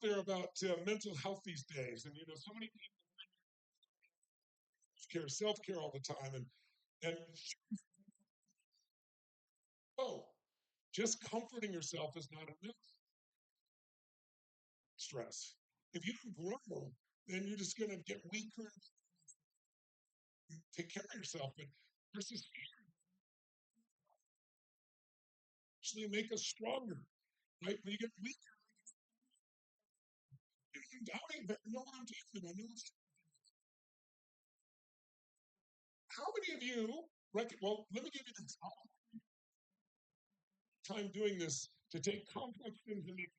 There about mental health these days, and so many people care self care all the time, and oh, just comforting yourself is not enough. Stress. If you don't grow, then you're just going to get weaker. Take care of yourself, but versus actually make us stronger. Right? When you get weaker, you're doubting, but you know what I'm talking about. How many of you well, let me give you this time doing this to take complex things and make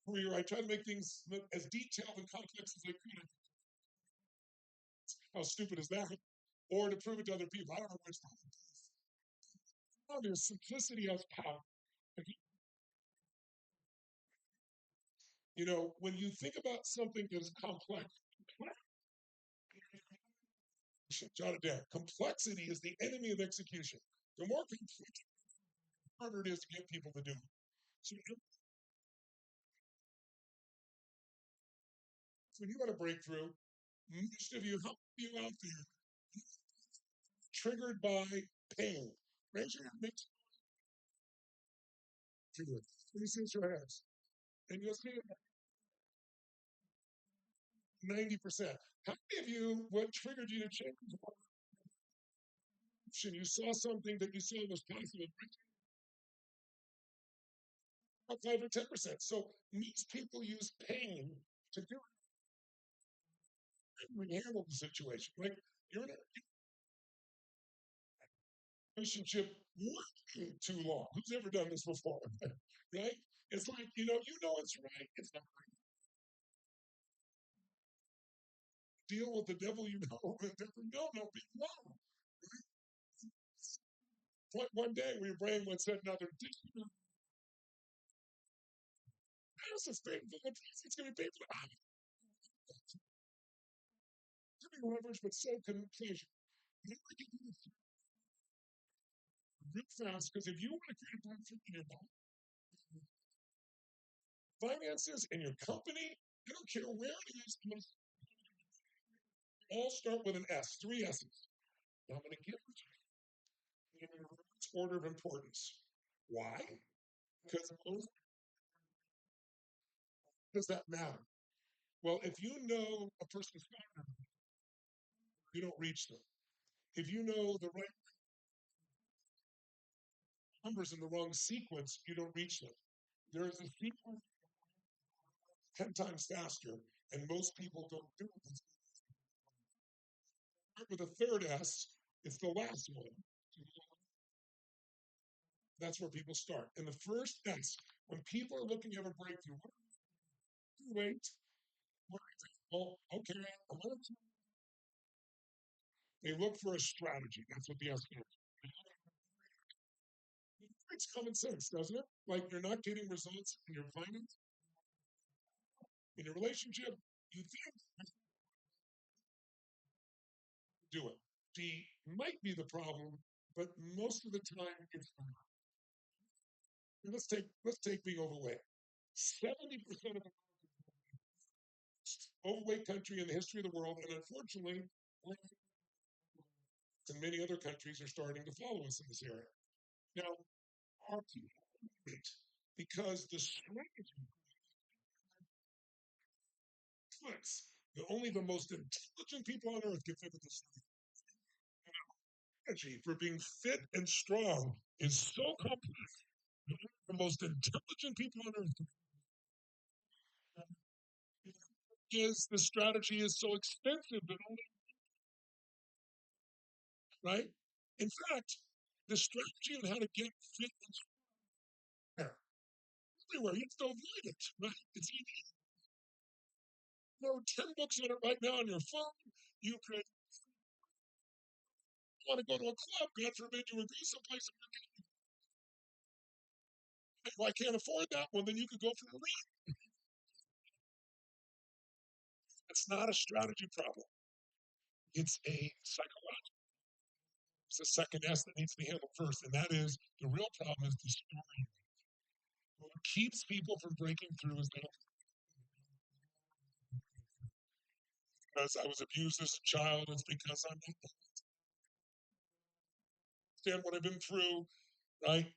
career. I try to make things as detailed and complex as I could. How stupid is that? Or to prove it to other people. I don't know which one. Oh, there's simplicity has power. When you think about something that is complex, jot it down. Complexity is the enemy of execution. The more complex, the harder it is to get people to do it. So when you got a breakthrough, most of you, how many of you out there triggered by pain? Raise your hand. Make sure. Please raise your hands. And you'll see 90%. How many of you, what triggered you to change? You saw something that you saw was possible. 5 or 10%. So most people use pain to do it. We handle the situation. Like you're in a relationship way too long. Who's ever done this before? Right? It's like, it's right. It's not right. Deal with the devil you know. The devil you don't know. Be alone. One day where your brain went said another. How's this painful? It's going to be painful. Giving leverage, but so can pleasure. You want to do this real fast because if you want to create a benefit in your life, finances in your company, I don't care where it is, all start with an S, 3 S's. Now I'm going to give it in reverse order of importance. Why? Because most does that matter? Well, if you know a person's phone number, you don't reach them. If you know the right numbers in the wrong sequence, you don't reach them. There is a sequence 10 times faster, and most people don't do it. Start with a third S, it's the last one. That's where people start. And the first S, when people are looking at a breakthrough, wait, well, okay, they look for a strategy. That's what the S is. It's common sense, doesn't it? Like you're not getting results in your finance, in your relationship, you think do it. She might be the problem, but most of the time it's not. Let's take being overweight. 70% of the overweight country in the history of the world, and unfortunately, and many other countries are starting to follow us in this area. Now, our people, because the strategy clicks, only the most intelligent people on earth can figure this out. Strategy for being fit and strong is so complex. The most intelligent people on earth is the strategy is so expensive that only right. In fact, the strategy on how to get fit and strong everywhere. You have to avoid it. Right? It's easy. 10 books on it right now on your phone. You could want to go to a club. God forbid you would go someplace. If I can't afford that, well, then you could go for a run. It's not a strategy problem. It's a psychological. It's the second S that needs to be handled first, and that is the real problem is the story. What keeps people from breaking through is that because I was abused as a child, it's because I'm not understand what I've been through, right?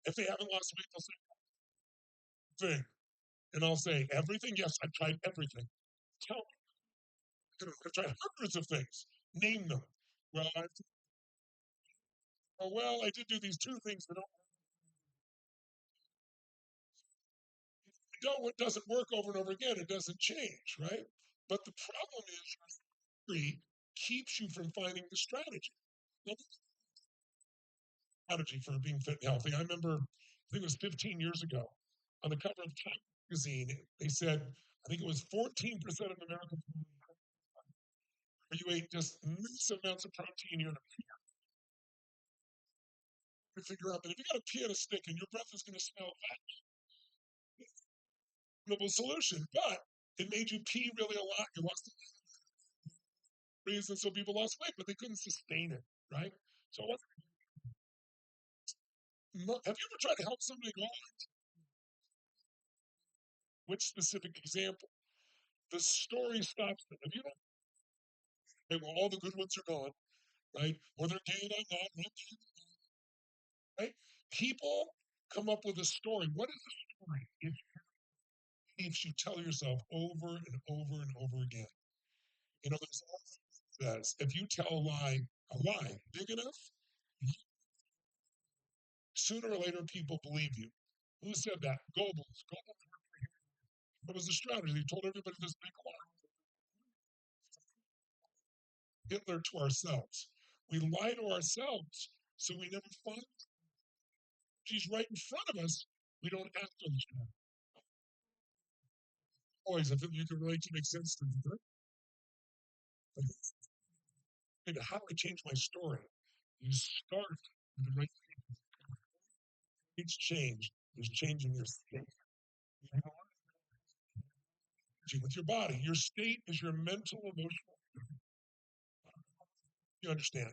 If they haven't lost weight, they'll say thing. And I'll say, everything? Yes, I've tried everything. Tell me, I've tried hundreds of things. Name them. Well, I did do these two things that don't, it doesn't work over and over again. It doesn't change, right? But the problem is your theory keeps you from finding the strategy. Now, strategy for being fit and healthy. I remember, I think it was 15 years ago, on the cover of Time magazine, they said, I think it was 14% of Americans you ate just massive amounts of protein, you're going to figure out that if you got a pea and a stick and your breath is going to smell that solution, but it made you pee really a lot. You lost the reason, so people lost weight, but they couldn't sustain it, right? So, have you ever tried to help somebody go? Which specific example? The story stops them. If you don't, hey, well, all the good ones are gone, right? Or they're gay, I'm not, right? People come up with a story. What is the story? It keeps you tell yourself over and over and over again. You know, there's says if you tell a lie big enough, sooner or later people believe you. Who said that? Goebbels. What was the strategy? He told everybody this big lie. Hitler to ourselves. We lie to ourselves, so we never find she's right in front of us. We don't act on the strategy. Always, if you can relate to make sense to me, right? How do I change my story? You start with the right thing. It's change. There's change in your state. With your body. Your state is your mental, emotional. You understand?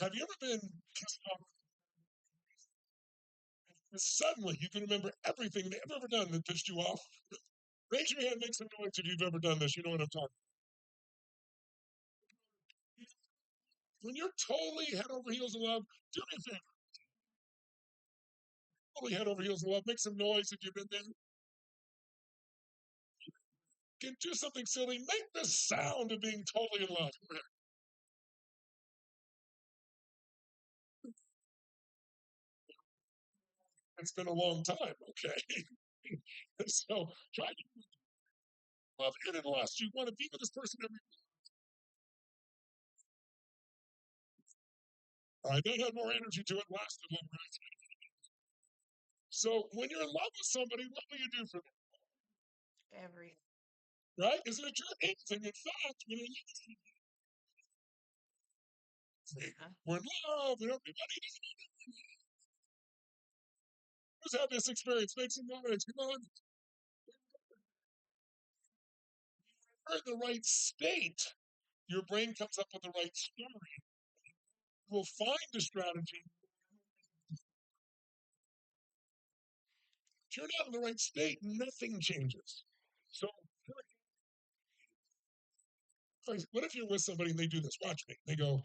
Have you ever been pissed off? Suddenly, you can remember everything they've ever done that pissed you off. Raise your hand, make some noise if you've ever done this. You know what I'm talking about. When you're totally head over heels in love, do me a favor. Totally head over heels in love. Make some noise if you've been there. Can do something silly. Make the sound of being totally in love. It's been a long time, okay? So try to love and in lust. You want to be with this person every that had more energy to it last than one right. So when you're in love with somebody, what will you do for them? Every right? Isn't it true? Anything. In fact, when we're in love, and everybody who's had this experience. Make some noise. Come on. You're in the right state. Your brain comes up with the right story. You will find a strategy. If you're not in the right state, nothing changes. So, what if you're with somebody and they do this? Watch me. They go,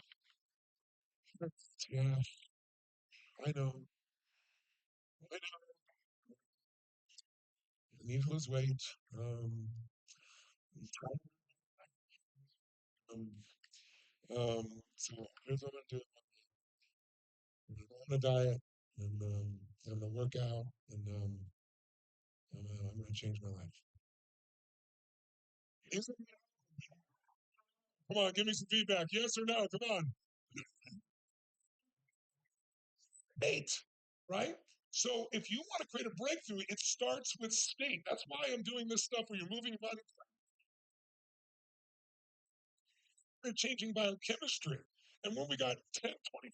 yeah, I know. I know. I need to lose weight. Um, so here's what I'm gonna do. I'm gonna go on a diet and I'm gonna work out and I'm gonna change my life. Is it, come on, give me some feedback. Yes or no? Come on. 8, right? So if you want to create a breakthrough, it starts with state. That's why I'm doing this stuff where you're moving your body and changing biochemistry. And when we got 10, 20,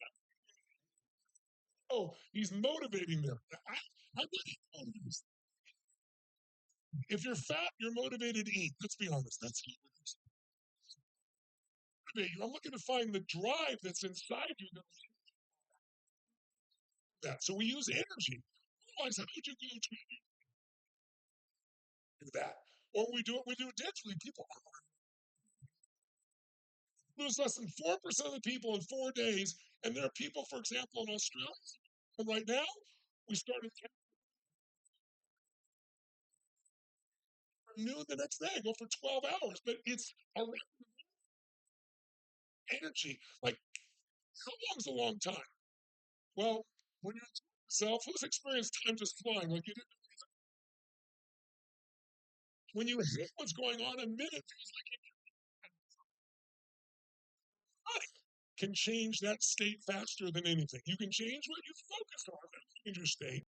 oh, he's motivating them. I really if you're fat, you're motivated to eat. Let's be honest. That's motivate you. I'm looking to find the drive that's inside you. That. So we use energy. Otherwise, how would you go to do that. Or we do it digitally. People lose less than 4% of the people in 4 days. And there are people, for example, in Australia, and right now, we started noon the next day, go for 12 hours, but it's a energy. Like, how long's a long time? Well, when you're yourself, who's experienced time just flying? Like you didn't, when you hit what's going on, a minute feels like money can change that state faster than anything. You can change what you focus on, change your state.